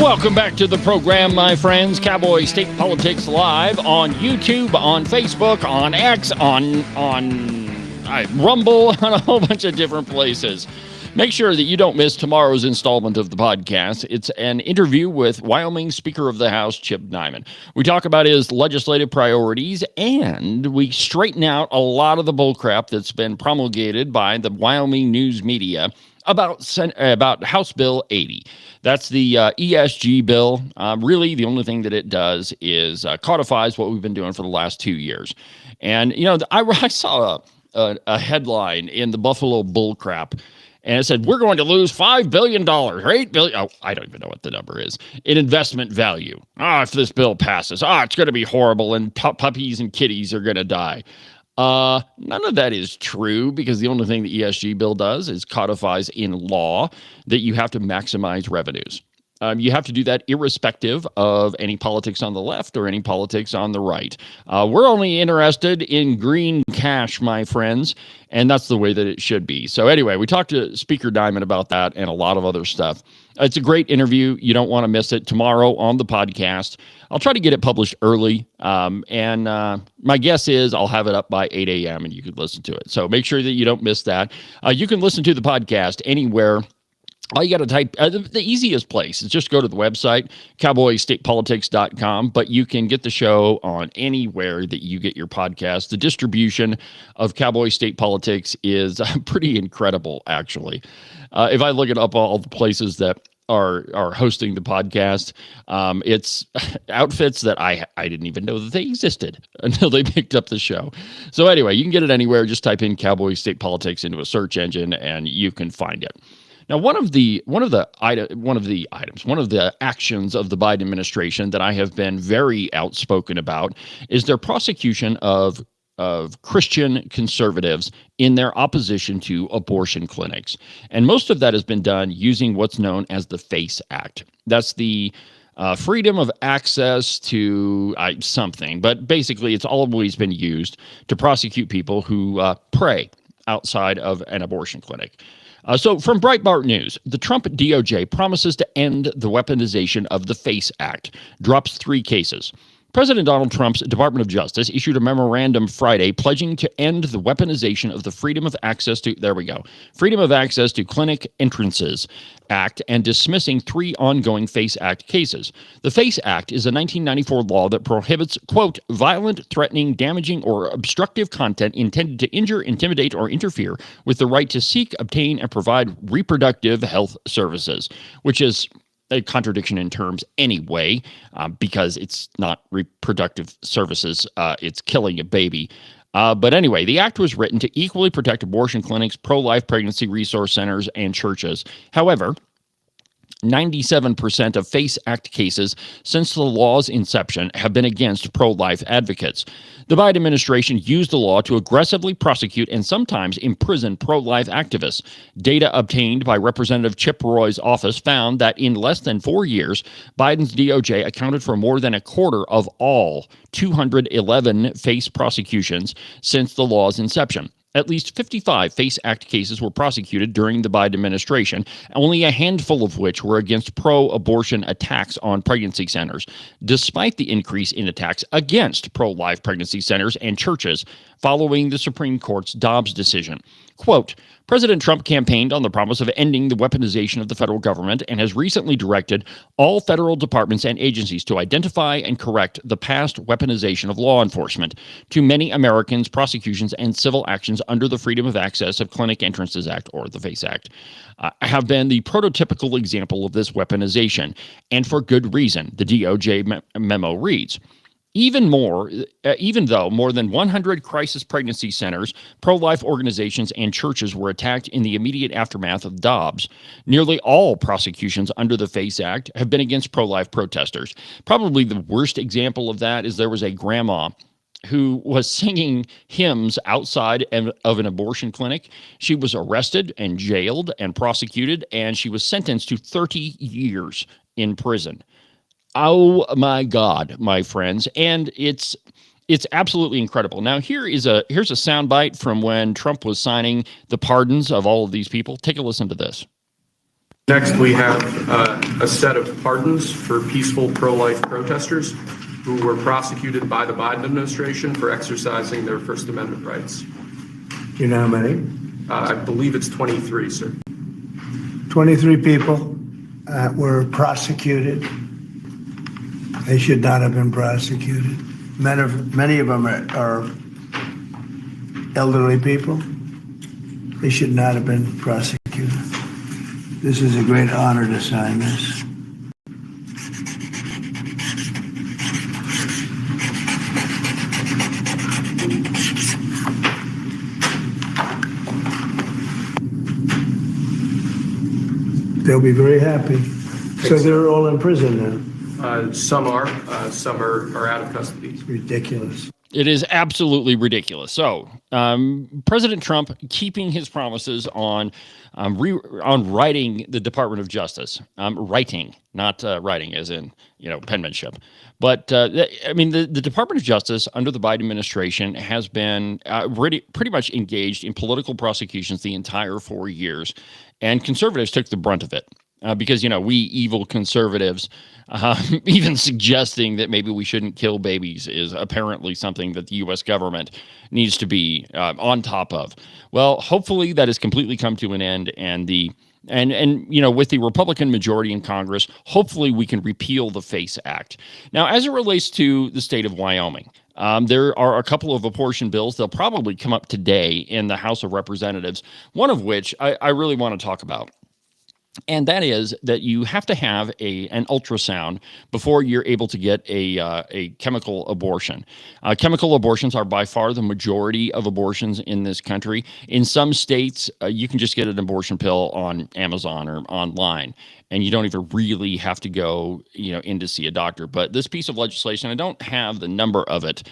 Welcome back to the program, my friends. Cowboy State Politics Live on YouTube, on Facebook, on X, on Rumble, on a whole bunch of different places. Make sure that you don't miss tomorrow's installment of the podcast. It's an interview with Wyoming Speaker of the House, Chip Nyman. We talk about his legislative priorities, and we straighten out a lot of the bullcrap that's been promulgated by the Wyoming news media about House Bill 80. That's the ESG bill. Really, the only thing that it does is codifies what we've been doing for the last 2 years. And, I saw a headline in the Buffalo Bullcrap, and it said, we're going to lose $5 billion or $8 billion. Oh, I don't even know what the number is in investment value. If this bill passes, it's going to be horrible, and puppies and kitties are going to die. None of that is true, because the only thing the ESG bill does is codifies in law that you have to maximize revenues. You have to do that irrespective of any politics on the left or any politics on the right. We're only interested in green cash, my friends, and that's the way that it should be. So anyway, we talked to Speaker Diamond about that and a lot of other stuff. It's a great interview. You don't want to miss it. Tomorrow on the podcast, I'll try to get it published early. And my guess is I'll have it up by 8 a.m. and you could listen to it. So make sure that you don't miss that. You can listen to the podcast anywhere. All you got to type, the easiest place is just go to the website, cowboystatepolitics.com, but you can get the show on anywhere that you get your podcast. The distribution of Cowboy State Politics is pretty incredible, actually. If I look at up all the places that are hosting the podcast, it's outfits that I didn't even know that they existed until they picked up the show. So anyway, you can get it anywhere. Just type in Cowboy State Politics into a search engine and you can find it. Now, one of the actions of the Biden administration that I have been very outspoken about is their prosecution of Christian conservatives in their opposition to abortion clinics. And most of that has been done using what's known as the FACE Act. That's the freedom of access to something, but basically it's always been used to prosecute people who pray outside of an abortion clinic. So from Breitbart News, the Trump DOJ promises to end the weaponization of the FACE Act, drops 3 cases. President Donald Trump's Department of Justice issued a memorandum Friday pledging to end the weaponization of the Freedom of Access to Clinic Entrances Act and dismissing 3 ongoing FACE Act cases. The FACE Act is a 1994 law that prohibits, quote, violent, threatening, damaging, or obstructive content intended to injure, intimidate, or interfere with the right to seek, obtain, and provide reproductive health services, which is a contradiction in terms anyway, because it's not reproductive services. It's killing a baby. But anyway, the act was written to equally protect abortion clinics, pro-life pregnancy resource centers, and churches. However, 97% of FACE Act cases since the law's inception have been against pro-life advocates. The Biden administration used the law to aggressively prosecute and sometimes imprison pro-life activists. Data obtained by Representative Chip Roy's office found that in less than 4 years, Biden's DOJ accounted for more than a quarter of all 211 FACE prosecutions since the law's inception. At least 55 FACE Act cases were prosecuted during the Biden administration, only a handful of which were against pro-abortion attacks on pregnancy centers, despite the increase in attacks against pro-life pregnancy centers and churches following the Supreme Court's Dobbs decision. Quote, President Trump campaigned on the promise of ending the weaponization of the federal government and has recently directed all federal departments and agencies to identify and correct the past weaponization of law enforcement. To many Americans, prosecutions and civil actions under the Freedom of Access of Clinic Entrances Act, or the FACE Act, have been the prototypical example of this weaponization, and for good reason, the DOJ memo reads. Even though more than 100 crisis pregnancy centers, pro-life organizations, and churches were attacked in the immediate aftermath of Dobbs, nearly all prosecutions under the FACE Act have been against pro-life protesters. Probably the worst example of that is there was a grandma who was singing hymns outside of an abortion clinic. She was arrested and jailed and prosecuted, and she was sentenced to 30 years in prison. Oh my God, my friends. And it's absolutely incredible. Now, here's a soundbite from when Trump was signing the pardons of all of these people. Take a listen to this. Next, we have a set of pardons for peaceful pro-life protesters who were prosecuted by the Biden administration for exercising their First Amendment rights. Do you know how many? I believe it's 23, sir. 23 people were prosecuted. They should not have been prosecuted. Many of them are elderly people. They should not have been prosecuted. This is a great honor to sign this. They'll be very happy. So they're all in prison now. Some are out of custody. It's ridiculous. It is absolutely ridiculous. So, President Trump keeping his promises on on writing the Department of Justice, writing, not writing as in penmanship, but I mean the Department of Justice under the Biden administration has been pretty much engaged in political prosecutions the entire 4 years, and conservatives took the brunt of it. Because we evil conservatives, even suggesting that maybe we shouldn't kill babies is apparently something that the U.S. government needs to be on top of. Well, hopefully that has completely come to an end, and with the Republican majority in Congress, hopefully we can repeal the FACE Act. Now, as it relates to the state of Wyoming, there are a couple of abortion bills. They'll probably come up today in the House of Representatives, one of which I really want to talk about. And that is that you have to have an ultrasound before you're able to get a chemical abortion. Chemical abortions are by far the majority of abortions in this country. In some states, you can just get an abortion pill on Amazon or online, and you don't even really have to go, in to see a doctor. But this piece of legislation, I don't have the number of it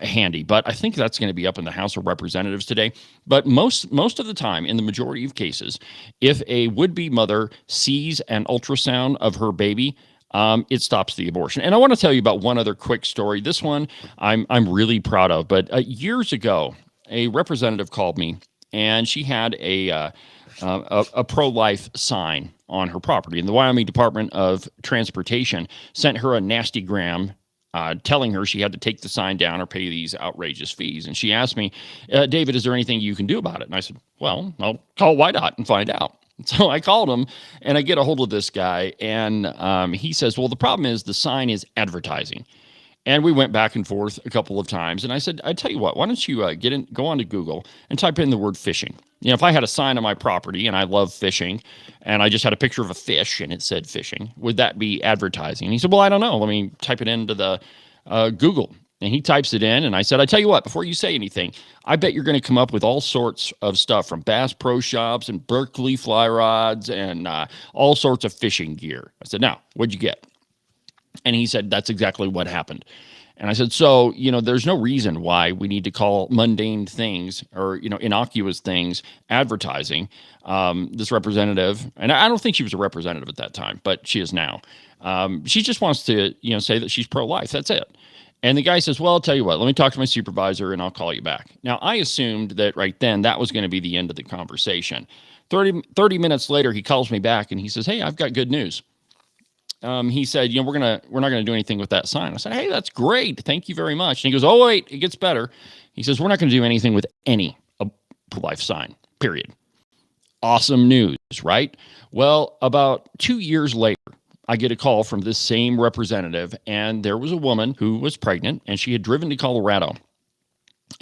handy, but I think that's going to be up in the House of Representatives today. But most of the time, in the majority of cases, if a would-be mother sees an ultrasound of her baby, it stops the abortion. And I want to tell you about one other quick story. This one I'm really proud of. But years ago, a representative called me, and she had a pro-life sign on her property. And the Wyoming Department of Transportation sent her a nasty gram telling her she had to take the sign down or pay these outrageous fees. And she asked me, David, is there anything you can do about it? And I said, well, I'll call YDOT and find out. So I called him, and I get a hold of this guy, and he says, well, the problem is the sign is advertising. And we went back and forth a couple of times, and I said, I tell you what, why don't you go onto Google and type in the word fishing. If I had a sign on my property and I love fishing, and I just had a picture of a fish and it said fishing, would that be advertising? And he said, well, I don't know. Let me type it into the Google. And he types it in, and I said, I tell you what, before you say anything, I bet you're going to come up with all sorts of stuff from Bass Pro Shops and Berkeley fly rods and all sorts of fishing gear. I said, now, what'd you get? And he said, that's exactly what happened. And I said, so, there's no reason why we need to call mundane things or, innocuous things advertising. This representative, and I don't think she was a representative at that time, but she is now. She just wants to, say that she's pro-life. That's it. And the guy says, well, I'll tell you what, let me talk to my supervisor and I'll call you back. Now, I assumed that right then that was going to be the end of the conversation. 30 minutes later, he calls me back and he says, hey, I've got good news. He said, we're not going to do anything with that sign. I said, hey, that's great. Thank you very much. And he goes, oh, wait, it gets better. He says, we're not going to do anything with any pro-life sign, period. Awesome news, right? Well, about 2 years later, I get a call from this same representative, and there was a woman who was pregnant, and she had driven to Colorado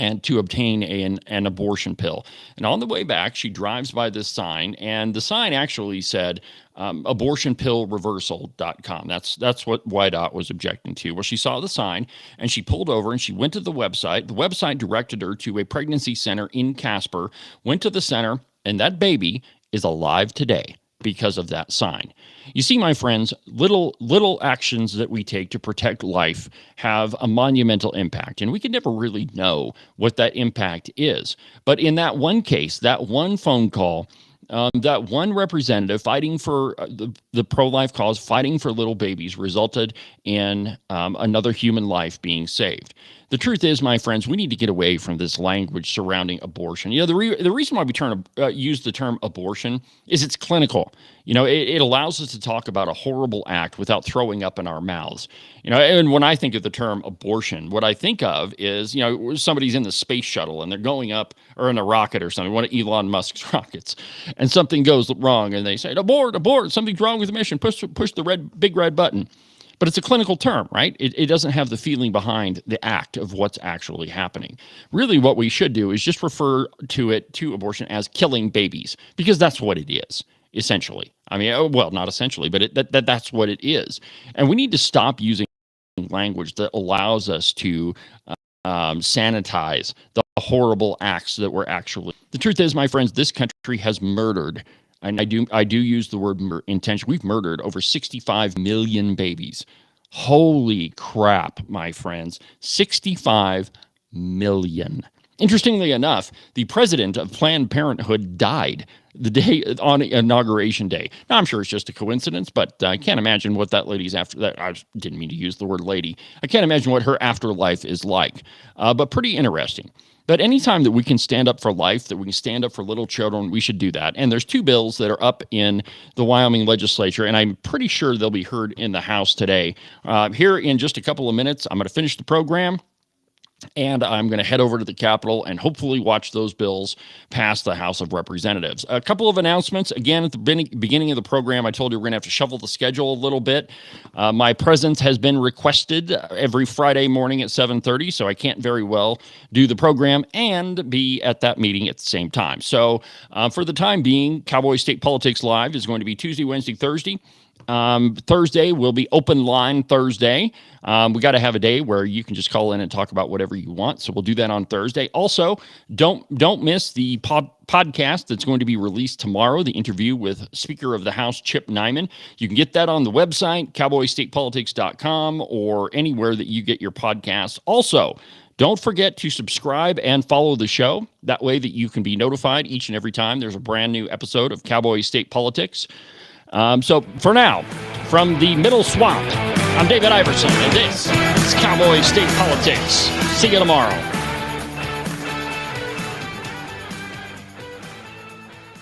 and to obtain an abortion pill. And on the way back, she drives by this sign, and the sign actually said abortionpillreversal.com. That's what YDOT was objecting to. Well, she saw the sign, and she pulled over, and she went to the website. The website directed her to a pregnancy center in Casper, went to the center, and that baby is alive today because of that sign. You see, my friends, little actions that we take to protect life have a monumental impact, and we can never really know what that impact is. But in that one case, that one phone call, that one representative fighting for the pro-life cause, fighting for little babies, resulted in another human life being saved. The truth is, my friends, we need to get away from this language surrounding abortion. The reason why we use the term abortion is it's clinical. It allows us to talk about a horrible act without throwing up in our mouths. And when I think of the term abortion, what I think of is, somebody's in the space shuttle and they're going up, or in a rocket or something, one of Elon Musk's rockets, and something goes wrong and they say, abort, something's wrong with the mission, push the big red button. But it's a clinical term, right? It doesn't have the feeling behind the act of what's actually happening. Really, what we should do is just refer to abortion as killing babies, because that's what it is, essentially. I mean, well, not essentially, but that's what it is. And we need to stop using language that allows us to sanitize the horrible acts that we're actually. The truth is, my friends, this country has murdered. And I do use the word intention. We've murdered over 65 million babies. Holy crap, my friends. 65 million. Interestingly enough, the president of Planned Parenthood died the day on inauguration day. Now, I'm sure it's just a coincidence, but I can't imagine what that lady's after that. I didn't mean to use the word lady. I can't imagine what her afterlife is like, but pretty interesting. But anytime that we can stand up for life, that we can stand up for little children, we should do that. And there's 2 bills that are up in the Wyoming legislature, and I'm pretty sure they'll be heard in the House today. Here in just a couple of minutes, I'm going to finish the program, and I'm going to head over to the Capitol and hopefully watch those bills pass the House of Representatives. A couple of announcements. Again, at the beginning of the program, I told you we're going to have to shuffle the schedule a little bit. My presence has been requested every Friday morning at 7:30, so I can't very well do the program and be at that meeting at the same time. So for the time being, Cowboy State Politics Live is going to be Tuesday, Wednesday, Thursday. Thursday will be open line Thursday. We got to have a day where you can just call in and talk about whatever you want. So we'll do that on Thursday. Also, don't miss the podcast that's going to be released tomorrow, the interview with Speaker of the House, Chip Nyman. You can get that on the website, cowboystatepolitics.com, or anywhere that you get your podcasts. Also, don't forget to subscribe and follow the show. That way that you can be notified each and every time there's a brand new episode of Cowboy State Politics. So for now, from the Middle Swamp, I'm David Iverson, and this is Cowboy State Politics. See you tomorrow.